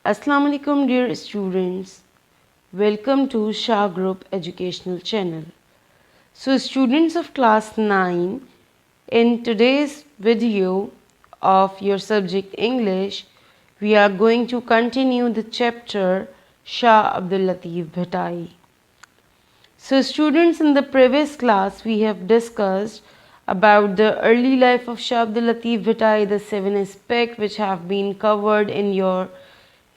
Assalamu alaikum dear students. Welcome to Shah Group Educational Channel. So students of class 9, in today's video of your subject English, we are going to continue the chapter Shah Abdul Latif Bhattai. So students, in the previous class we have discussed about the early life of Shah Abdul Latif Bhattai, the 7 aspects which have been covered in your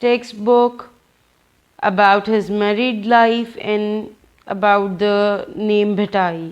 textbook, about his married life and about the name Bhattai.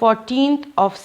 14th of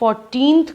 14th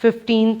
15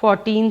14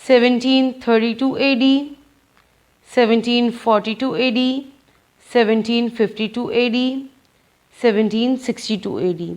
1732 AD, 1742 AD, 1752 AD, 1762 AD।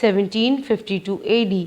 1752 AD।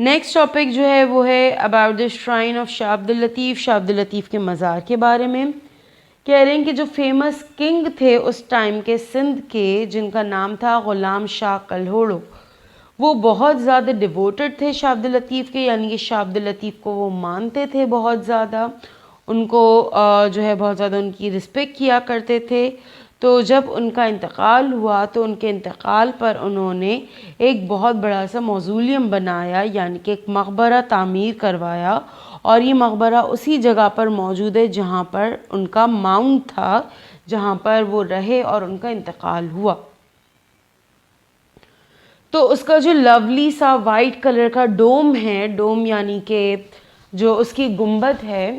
Next topic جو ہے وہ ہے about the shrine of شاہ عبد اللطیف. شاہ عبد اللطیف کے مزار کے بارے میں کہہ رہے ہیں کہ جو فیمس کنگ تھے اس ٹائم کے سندھ کے، جن کا نام تھا غلام شاہ کلہوڑو، وہ بہت زیادہ ڈیووٹڈ تھے شاہ عبد اللطیف کے، یعنی کہ شاہ عبد اللطیف کو وہ مانتے تھے بہت زیادہ، ان کو جو ہے بہت زیادہ ان کی رسپیکٹ کیا کرتے تھے. تو جب ان کا انتقال ہوا تو ان کے انتقال پر انہوں نے ایک بہت بڑا سا موزولیم بنایا، یعنی کہ ایک مقبرہ تعمیر کروایا، اور یہ مقبرہ اسی جگہ پر موجود ہے جہاں پر ان کا ماؤنٹ تھا، جہاں پر وہ رہے اور ان کا انتقال ہوا. تو اس کا جو لولی سا وائٹ کلر کا ڈوم ہے، ڈوم یعنی کہ جو اس کی گنبد ہے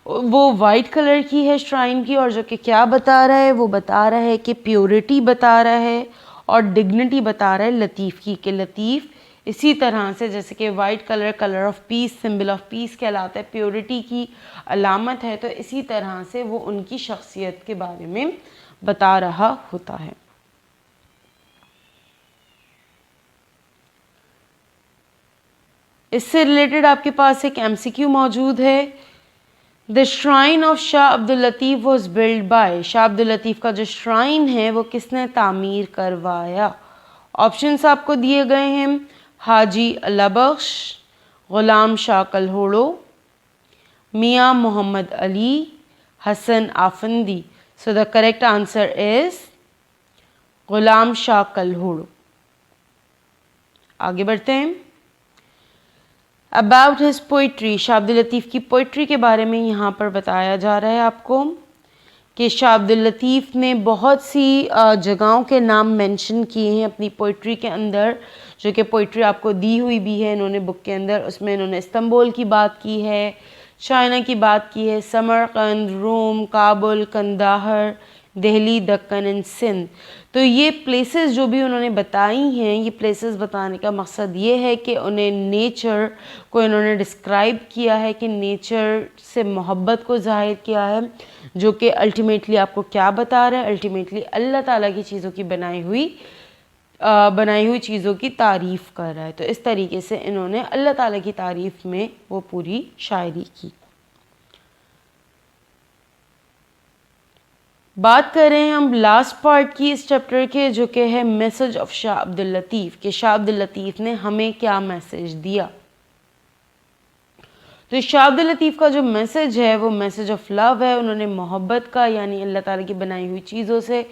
وہ وائٹ کلر کی ہے شرائن کی، اور جو کہ کیا بتا رہا ہے، وہ بتا رہا ہے کہ پیورٹی بتا رہا ہے اور ڈگنیٹی بتا رہا ہے لطیف کی، کہ لطیف اسی طرح سے جیسے کہ white colour colour of peace, symbol of peace کہلاتا ہے، پیورٹی کی علامت ہے، تو اسی طرح سے وہ ان کی شخصیت کے بارے میں بتا رہا ہوتا ہے. اس سے ریلیٹڈ آپ کے پاس ایک ایم سی کیو موجود ہے. دا shrine of Shah Abdul Latif was blood by. شاہ عبد اللطیف کا جو شرائن ہے وہ کس نے تعمیر کروایا؟ آپشنس آپ کو دیے گئے ہیں: حاجی اللہ بخش، غلام شاہ کلہوڑو، میاں محمد علی، حسن آفندی. سو the correct answer is Ghulam شاہ کلہوڑو. آگے بڑھتے ہیں. About his poetry. شاہ عبد اللطیف کی پوئٹری کے بارے میں یہاں پر بتایا جا رہا ہے آپ کو کہ شاہ عبد اللطیف نے بہت سی جگہوں کے نام مینشن کیے ہیں اپنی پوئٹری کے اندر، جو کہ پوئٹری آپ کو دی ہوئی بھی ہے انہوں نے بک کے اندر. اس میں انہوں نے استنبول کی بات کی ہے، چائنا کی بات کی ہے، سمرقند، روم، کابل، قندھار، دہلی، دکن اینڈ سندھ. تو یہ پلیسز جو بھی انہوں نے بتائی ہیں، یہ پلیسز بتانے کا مقصد یہ ہے کہ انہیں نیچر کو انہوں نے ڈسکرائب کیا ہے، کہ نیچر سے محبت کو ظاہر کیا ہے، جو کہ الٹیمیٹلی آپ کو کیا بتا رہا ہے، الٹیمیٹلی اللہ تعالیٰ کی چیزوں کی بنائی ہوئی چیزوں کی تعریف کر رہا ہے. تو اس طریقے سے انہوں نے اللہ تعالیٰ کی تعریف میں وہ پوری شاعری کی. بات کر رہے ہیں ہم لاسٹ پارٹ کی اس چیپٹر کے، جو کہ ہے میسج آف شاہ عبد اللطیف، کہ شاہ عبد اللطیف نے ہمیں کیا میسج دیا. تو شاہ عبد اللطیف کا جو میسج ہے وہ میسج آف لو ہے. انہوں نے محبت کا، یعنی اللہ تعالیٰ کی بنائی ہوئی چیزوں سے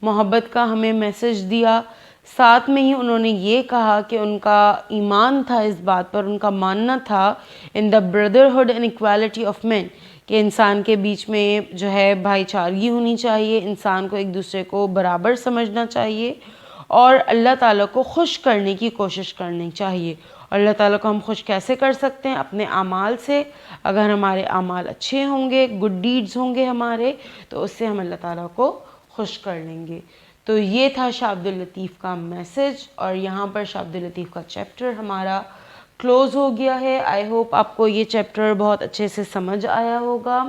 محبت کا ہمیں میسج دیا. ساتھ میں ہی انہوں نے یہ کہا کہ ان کا ایمان تھا اس بات پر، ان کا ماننا تھا ان دا بردرہڈ اینڈ ایکوالٹی آف مین، کہ انسان کے بیچ میں جو ہے بھائی چارگی ہونی چاہیے، انسان کو ایک دوسرے کو برابر سمجھنا چاہیے، اور اللہ تعالیٰ کو خوش کرنے کی کوشش کرنی چاہیے. اور اللہ تعالیٰ کو ہم خوش کیسے کر سکتے ہیں؟ اپنے اعمال سے. اگر ہمارے اعمال اچھے ہوں گے، گڈ ڈیڈز ہوں گے ہمارے، تو اس سے ہم اللہ تعالیٰ کو خوش کر لیں گے. تو یہ تھا شاہ عبد اللطیف کا میسج، اور یہاں پر شاہ عبد اللطیف کا چیپٹر ہمارا کلوز ہو گیا ہے. آئی ہوپ آپ کو یہ چیپٹر بہت اچھے سے سمجھ آیا ہوگا.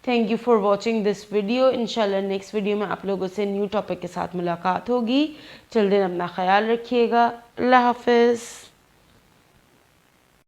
Thank you for watching this video. انشاءاللہ نیکسٹ ویڈیو میں آپ لوگوں سے نیو ٹاپک کے ساتھ ملاقات ہوگی. چل دن اپنا خیال رکھیے گا. اللہ حافظ.